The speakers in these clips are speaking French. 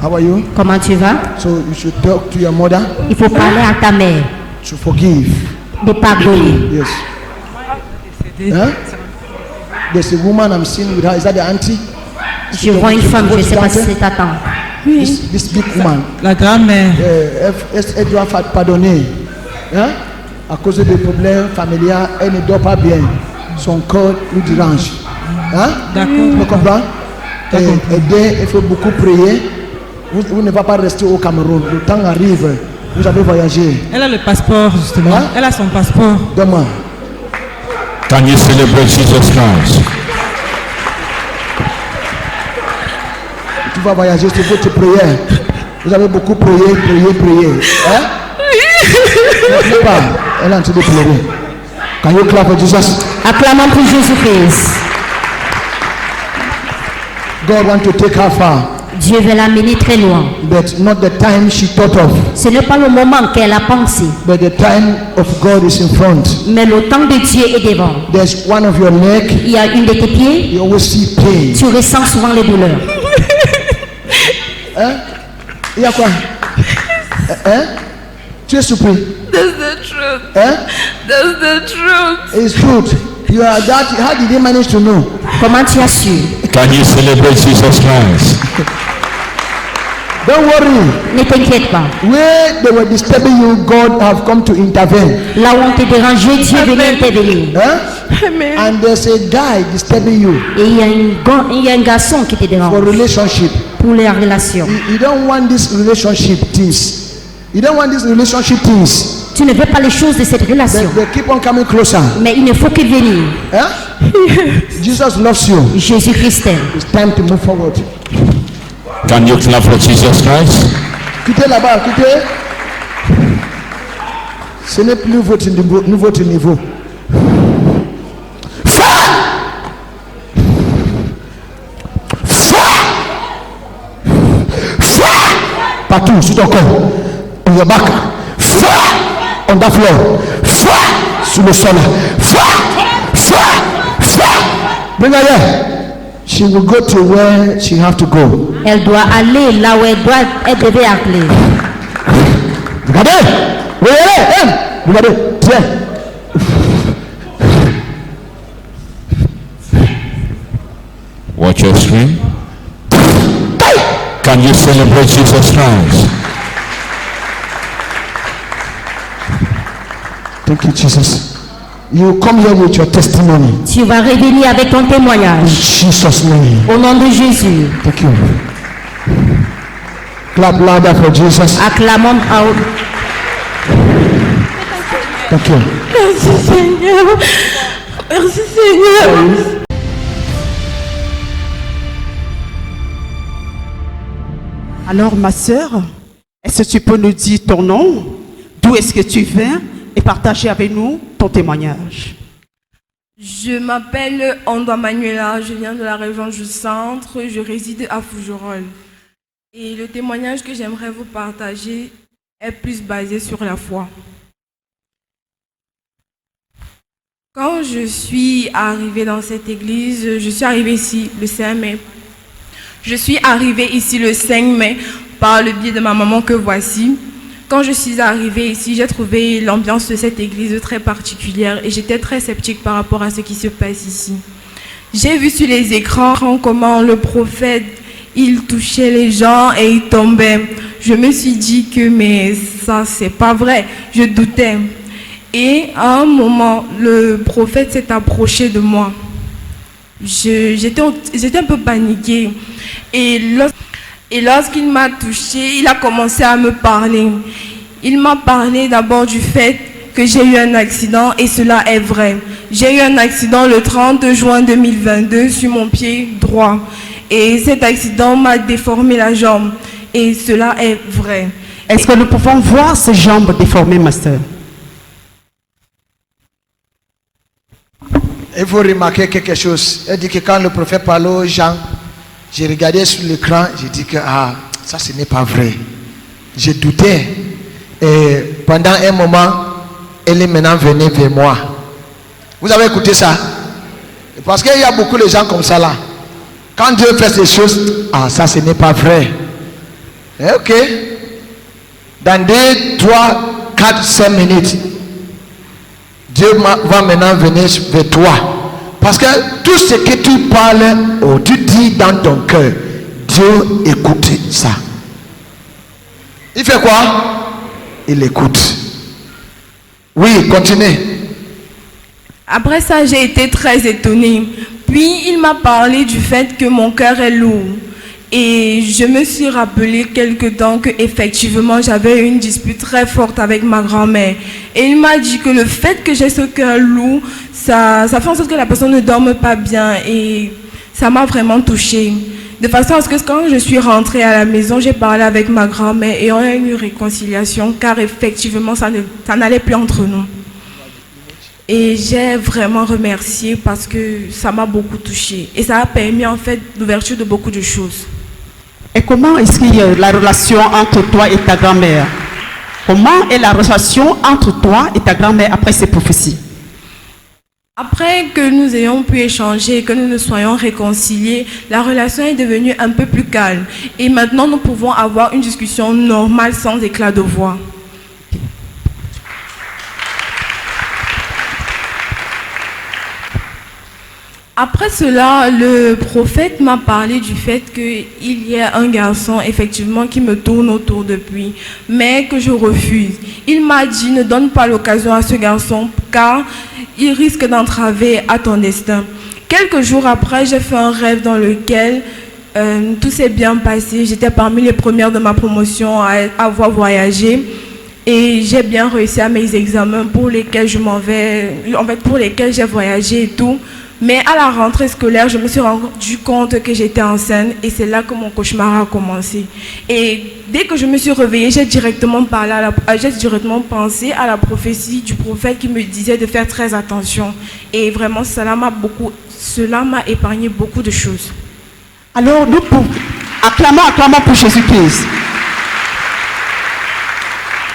How are you? Comment tu vas? So you should talk to your mother Il faut parler à ta mère, to forgive. de pardonner. Yes. Huh? There's a woman I'm seeing with her. Is that the auntie? Je vois une femme, je ne sais pas si c'est ta tante. This big woman. La grand-mère. Elle doit pardonner. Hein? À cause des problèmes familiaux, elle ne dort pas bien. Son corps lui dérange. Hein? D'accord. Tu me comprends? Il faut beaucoup prier. Vous ne va pas rester au Cameroun. Le temps arrive. Vous avez voyagé. Elle a le passeport, justement. Hein? Elle a son passeport. Demain. Can you celebrate Jesus Christ? Tu vas voyager sur votre prière. Vous avez beaucoup prié. Hein? Ne pleure pas. Elle est en train de pleurer. Can you clap for Jesus? Acclamons pour Jésus-Christ. God wants to take her far. Dieu veut l'amener très loin. But not the time she thought of. Ce n'est pas le moment qu'elle a pensé, But the time of God is in front. mais le temps de Dieu est devant. There's one of your neck. Il y a une de tes pieds, You always see pain. tu ressens souvent les douleurs. Hein? Il y a quoi? Hein? Tu es surpris? That's the truth. Hein? That's the truth. It's truth. You are that. How did they manage to know? Comment tu as su? Can you celebrate Jesus Christ? Don't worry. Ne t'inquiète pas. Where they were disturbing you, God have come to intervene. Là où on te dérangeait, Dieu venait intervenir. Hein? Amen. And there's a guy disturbing you Et il y a un garçon qui te for dérange relationship. pour les relations. You don't want this relationship things. You don't want this relationship things. Tu ne veux pas les choses de cette relation, They keep on coming closer. mais il ne faut que venir. Hein? Jesus loves you. Jésus-Christ t'aime. It's time to move forward. Can you clap for Jesus Christ? Quittez là-bas, quittez. Ce n'est plus votre niveau. Partout sur ton corps, on your back, fire on the floor, fire sur le sol, fire. Bring her here. She will go to where she have to go. Elle doit aller là où elle devait aller. Regardez, tiens. Watch your screen. Can you celebrate Jesus Christ? Thank you, Jesus. You come here with your testimony. Tu vas revenir avec ton In témoignage. Jesus' name. Au nom de Jésus. Thank you. Clap louder for Jesus. Acclamons à Thank you. Merci Seigneur. Merci Seigneur. Alors, ma sœur, est-ce que tu peux nous dire ton nom, d'où est-ce que tu viens et partager avec nous ton témoignage? Je m'appelle Onda Manuela, je viens de la région du centre, je réside à Fougerolles. Et le témoignage que j'aimerais vous partager est plus basé sur la foi. Quand je suis arrivée dans cette église, je suis arrivée ici le 5 mai. Je suis arrivée ici le 5 mai par le biais de ma maman que voici. Quand je suis arrivée ici, j'ai trouvé l'ambiance de cette église très particulière et j'étais très sceptique par rapport à ce qui se passe ici. J'ai vu sur les écrans comment le prophète, il touchait les gens et il tombait. Je me suis dit que mais ça c'est pas vrai, je doutais. Et à un moment, le prophète s'est approché de moi. J'étais un peu paniquée. Et lorsqu'il m'a touchée, il a commencé à me parler. Il m'a parlé d'abord du fait que j'ai eu un accident et cela est vrai. J'ai eu un accident le 30 juin 2022 sur mon pied droit. Et cet accident m'a déformé la jambe. Et cela est vrai. Est-ce que nous pouvons voir ces jambes déformées, ma sœur? Il faut remarquer quelque chose. Elle dit que quand le prophète parlait aux gens, j'ai regardé sur l'écran, j'ai dit que ça ce n'est pas vrai. J'ai douté. Et pendant un moment, elle est maintenant venue vers moi. Vous avez écouté ça? Parce qu'il y a beaucoup de gens comme ça là. Quand Dieu fait ces choses, ça ce n'est pas vrai. Ok. Dans 2, 3, 4, 5 minutes, Dieu va maintenant venir vers toi. Parce que tout ce que tu parles ou tu dis dans ton cœur, Dieu écoute ça. Il fait quoi? Il écoute. Oui, continue. Après ça, j'ai été très étonnée. Puis, il m'a parlé du fait que mon cœur est lourd. Et je me suis rappelé quelque temps qu'effectivement, j'avais une dispute très forte avec ma grand-mère. Et il m'a dit que le fait que j'ai ce cœur lourd, ça fait en sorte que la personne ne dorme pas bien. Et ça m'a vraiment touchée. De façon à ce que quand je suis rentrée à la maison, j'ai parlé avec ma grand-mère et on a eu une réconciliation car effectivement, ça n'allait plus entre nous. Et j'ai vraiment remercié parce que ça m'a beaucoup touchée. Et ça a permis en fait l'ouverture de beaucoup de choses. Et comment est-ce qu'il y a la relation entre toi et ta grand-mère? Comment est la relation entre toi et ta grand-mère après ces prophéties? Après que nous ayons pu échanger, que nous nous soyons réconciliés, la relation est devenue un peu plus calme. Et maintenant, nous pouvons avoir une discussion normale sans éclat de voix. Après cela, le prophète m'a parlé du fait qu'il y a un garçon effectivement qui me tourne autour depuis, mais que je refuse. Il m'a dit ne donne pas l'occasion à ce garçon car il risque d'entraver à ton destin. Quelques jours après, j'ai fait un rêve dans lequel tout s'est bien passé. J'étais parmi les premières de ma promotion à avoir voyagé. Et j'ai bien réussi à mes examens pour lesquels je m'en vais, en fait pour lesquels j'ai voyagé et tout. Mais à la rentrée scolaire, je me suis rendu compte que j'étais enceinte et c'est là que mon cauchemar a commencé. Et dès que je me suis réveillée, j'ai directement pensé à la prophétie du prophète qui me disait de faire très attention. Et vraiment, cela m'a épargné beaucoup de choses. Alors, nous acclamons pour Jésus-Christ.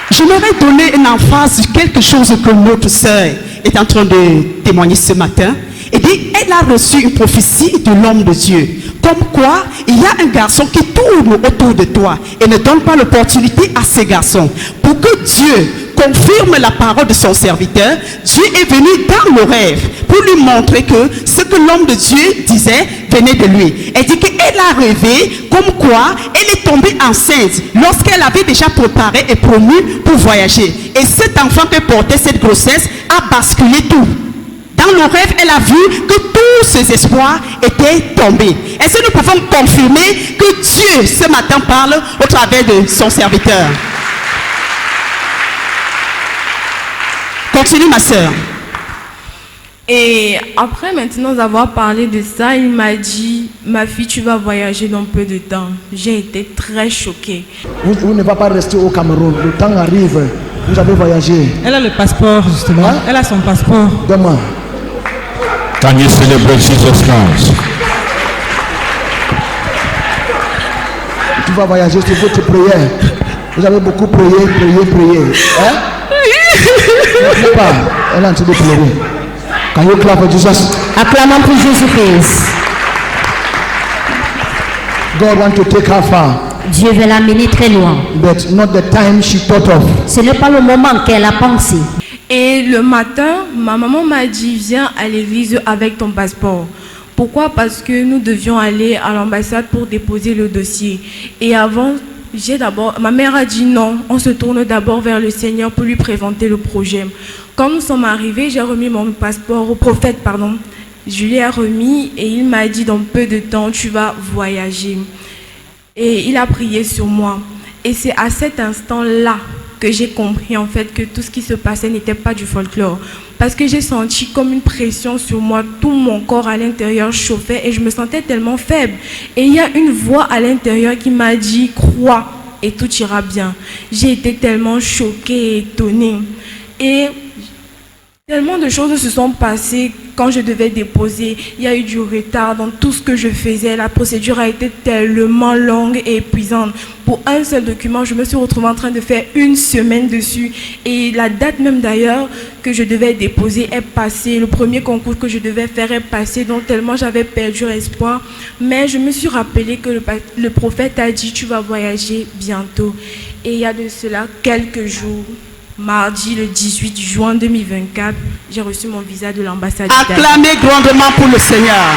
J'aimerais donner une emphase sur quelque chose que notre sœur est en train de témoigner ce matin. Et dit, elle a reçu une prophétie de l'homme de Dieu. Comme quoi, il y a un garçon qui tourne autour de toi et ne donne pas l'opportunité à ces garçons. Pour que Dieu confirme la parole de son serviteur, Dieu est venu dans le rêve pour lui montrer que ce que l'homme de Dieu disait venait de lui. Elle dit qu'elle a rêvé comme quoi elle est tombée enceinte lorsqu'elle avait déjà préparé et promu pour voyager. Et cet enfant que portait cette grossesse a basculé tout. Dans le rêve, elle a vu que tous ses espoirs étaient tombés. Est-ce que nous pouvons confirmer que Dieu, ce matin, parle au travers de son serviteur? Continue, ma soeur. Et après, maintenant avoir parlé de ça, il m'a dit, ma fille, tu vas voyager dans peu de temps. J'ai été très choquée. Vous ne va pas rester au Cameroun. Le temps arrive. Vous avez voyagé. Elle a le passeport, justement. Hein? Elle a son passeport. Demain. Can you celebrate Jesus Christ? Tu vas voyager sur votre prière. Vous avez beaucoup prié. Hein? Ne pas. Elle est en train de pleurer. Can you clap for Jesus? Acclamons pour Jésus-Christ. God want to take her far. Dieu veut l'amener très loin. But not the time she thought of. Ce n'est pas le moment qu'elle a pensé. Et le matin, ma maman m'a dit, viens à l'église avec ton passeport. Pourquoi? Parce que nous devions aller à l'ambassade pour déposer le dossier. Et avant, ma mère a dit non, on se tourne d'abord vers le Seigneur pour lui présenter le projet. Quand nous sommes arrivés, j'ai remis mon passeport au prophète, Je lui ai remis et il m'a dit dans peu de temps, tu vas voyager. Et il a prié sur moi. Et c'est à cet instant-là que j'ai compris en fait que tout ce qui se passait n'était pas du folklore. Parce que j'ai senti comme une pression sur moi, tout mon corps à l'intérieur chauffait et je me sentais tellement faible. Et il y a une voix à l'intérieur qui m'a dit « Crois et tout ira bien ». J'ai été tellement choquée et étonnée. Et Tellement de choses se sont passées quand je devais déposer. Il y a eu du retard dans tout ce que je faisais. La procédure a été tellement longue et épuisante. Pour un seul document, je me suis retrouvée en train de faire 1 semaine dessus. Et la date même d'ailleurs que je devais déposer est passée. Le premier concours que je devais faire est passé. Donc tellement j'avais perdu espoir. Mais je me suis rappelé que le prophète a dit « Tu vas voyager bientôt ». Et il y a de cela quelques jours. Mardi, le 18 juin 2024, j'ai reçu mon visa de l'ambassade d'Italie. Acclamez grandement pour le Seigneur.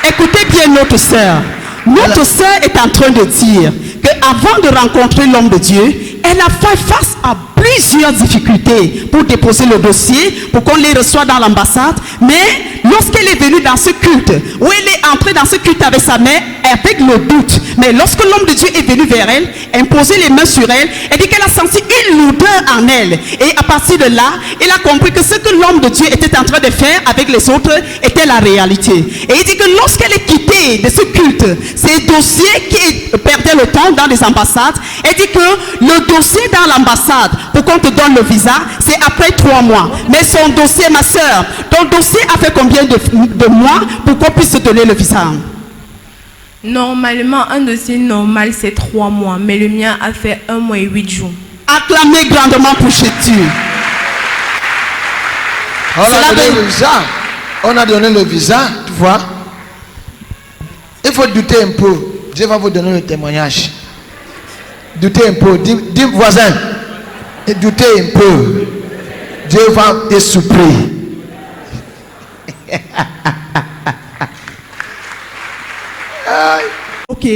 Écoutez bien notre sœur. Notre sœur est en train de dire qu'avant de rencontrer l'homme de Dieu, elle a fait face à plusieurs difficultés pour déposer le dossier, pour qu'on les reçoive dans l'ambassade. Mais lorsqu'elle est venue dans ce culte, où elle est entrée dans ce culte avec sa mère, avec le doute, mais lorsque l'homme de Dieu est venu vers elle, imposer les mains sur elle, elle dit qu'elle a senti une lourdeur en elle. Et à partir de là, elle a compris que ce que l'homme de Dieu était en train de faire avec les autres était la réalité. Et il dit que lorsqu'elle est quittée de ce culte, ces dossiers qui perdaient le temps dans les ambassades, elle dit que le dossier dans l'ambassade, pour qu'on te donne le visa, c'est après 3 mois. Mais son dossier, ma soeur, ton dossier a fait combien de mois pour qu'on puisse te donner le visa? Normalement, un dossier normal, c'est 3 mois. Mais le mien a fait 1 mois et 8 jours. Acclamez grandement pour Jésus. On a donné le visa, tu vois. Il faut douter un peu. Dieu va vous donner le témoignage. Doutez un peu. Dis voisin, et doutez un peu. Dieu va te surprendre. Ok,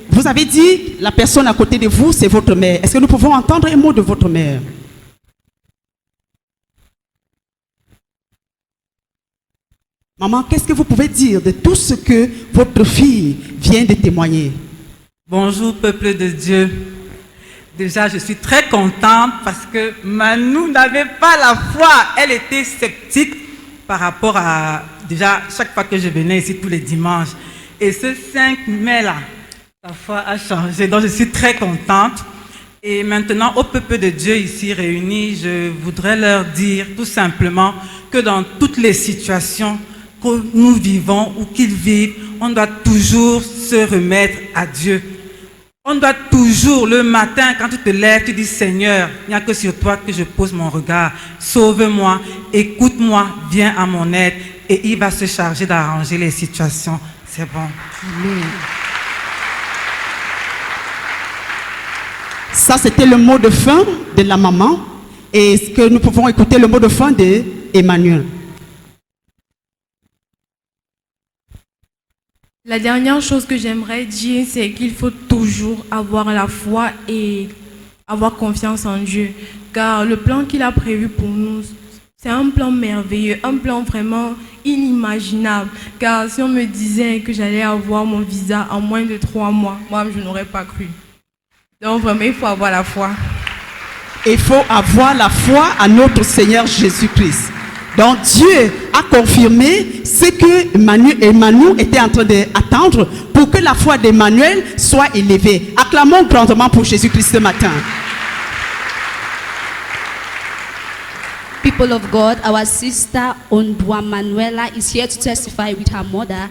vous avez dit la personne à côté de vous, c'est votre mère. Est-ce que nous pouvons entendre un mot de votre mère? Maman, qu'est-ce que vous pouvez dire de tout ce que votre fille vient de témoigner? Bonjour peuple de Dieu. Déjà, je suis très contente parce que Manou n'avait pas la foi. Elle était sceptique par rapport à... Déjà, chaque fois que je venais ici tous les dimanches. Et ce 5 mai-là, sa foi a changé. Donc, je suis très contente. Et maintenant, au peuple de Dieu ici réunis, je voudrais leur dire tout simplement que dans toutes les situations que nous vivons ou qu'ils vivent, on doit toujours se remettre à Dieu. On doit toujours, le matin, quand tu te lèves, tu dis, Seigneur, il n'y a que sur toi que je pose mon regard. Sauve-moi, écoute-moi, viens à mon aide. Et il va se charger d'arranger les situations. C'est bon. Ça, c'était le mot de fin de la maman. Et est-ce que nous pouvons écouter le mot de fin d'Emmanuel? La dernière chose que j'aimerais dire, c'est qu'il faut toujours avoir la foi et avoir confiance en Dieu. Car le plan qu'il a prévu pour nous, c'est un plan merveilleux, un plan vraiment inimaginable. Car si on me disait que j'allais avoir mon visa en moins de 3 mois, moi, je n'aurais pas cru. Donc vraiment, il faut avoir la foi. Il faut avoir la foi à notre Seigneur Jésus-Christ. Donc Dieu a confirmé ce que Emmanuel était en train d'attendre pour que la foi d'Emmanuel soit élevée. Acclamons grandement pour Jésus-Christ ce matin. People of God, our sister Ondwa Manuela is here to testify with her mother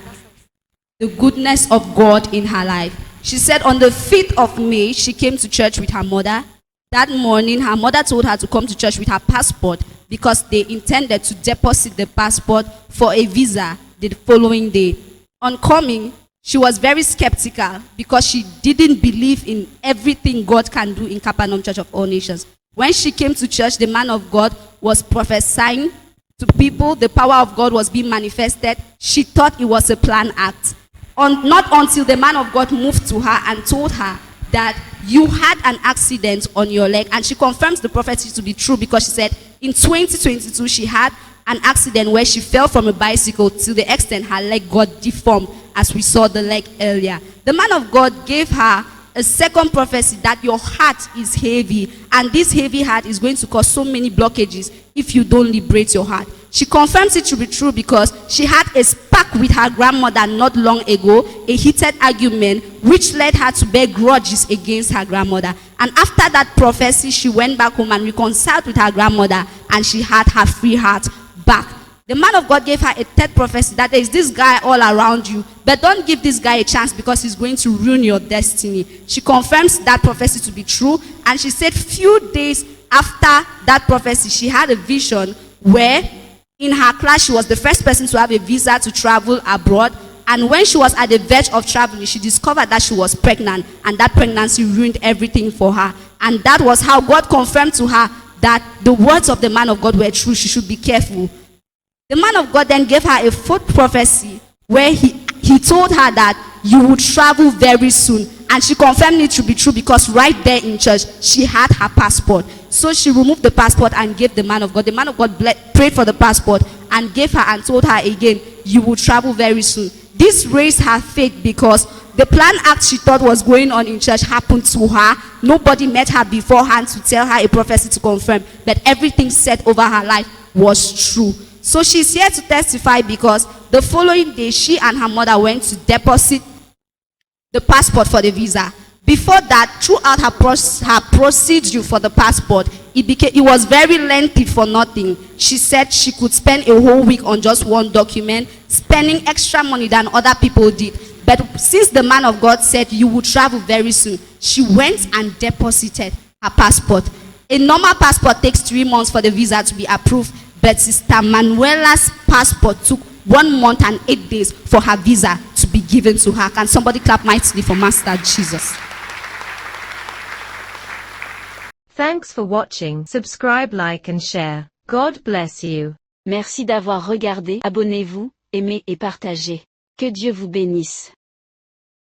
the goodness of God in her life. She said on the 5th of May, she came to church with her mother. That morning, her mother told her to come to church with her passport because they intended to deposit the passport for a visa the following day. On coming, she was very skeptical because she didn't believe in everything God can do in Capernaum Church of All Nations. When she came to church, the man of God was prophesying to people. The power of God was being manifested. She thought it was a planned act. Not until the man of God moved to her and told her that you had an accident on your leg, and she confirms the prophecy to be true because she said in 2022 she had an accident where she fell from a bicycle to the extent her leg got deformed, as we saw the leg earlier. The man of God gave her a second prophecy that your heart is heavy, and this heavy heart is going to cause so many blockages if you don't liberate your heart. She confirms it to be true because she had a spark with her grandmother not long ago, a heated argument which led her to bear grudges against her grandmother. And after that prophecy, she went back home and reconciled with her grandmother, and she had her free heart back. The man of God gave her a third prophecy that there is this guy all around you, but don't give this guy a chance because he's going to ruin your destiny. She confirms that prophecy to be true, and she said few days after that prophecy, she had a vision where in her class she was the first person to have a visa to travel abroad. And when she was at the verge of traveling, she discovered that she was pregnant, and that pregnancy ruined everything for her. And that was how God confirmed to her that the words of the man of God were true. She should be careful. The man of God then gave her a fourth prophecy where he told her that you would travel very soon. And she confirmed it to be true because right there in church, she had her passport. So she removed the passport and gave the man of God. The man of God prayed for the passport and gave her and told her again, you will travel very soon. This raised her faith because the planned act she thought was going on in church happened to her. Nobody met her beforehand to tell her a prophecy to confirm that everything said over her life was true. So she's here to testify because the following day, she and her mother went to deposit the passport for the visa. Before that, throughout her procedure for the passport, it was very lengthy for nothing. She said she could spend a whole week on just one document, spending extra money than other people did. But since the man of God said you will travel very soon, she went and deposited her passport. A normal passport takes 3 months for the visa to be approved, but Sister Manuela's passport took 1 month and 8 days for her visa to be given to her. Can somebody clap mightily for Master Jesus? Thanks for watching. Subscribe, like and share. God bless you. Merci d'avoir regardé. Abonnez-vous, aimez et partagez. Que Dieu vous bénisse.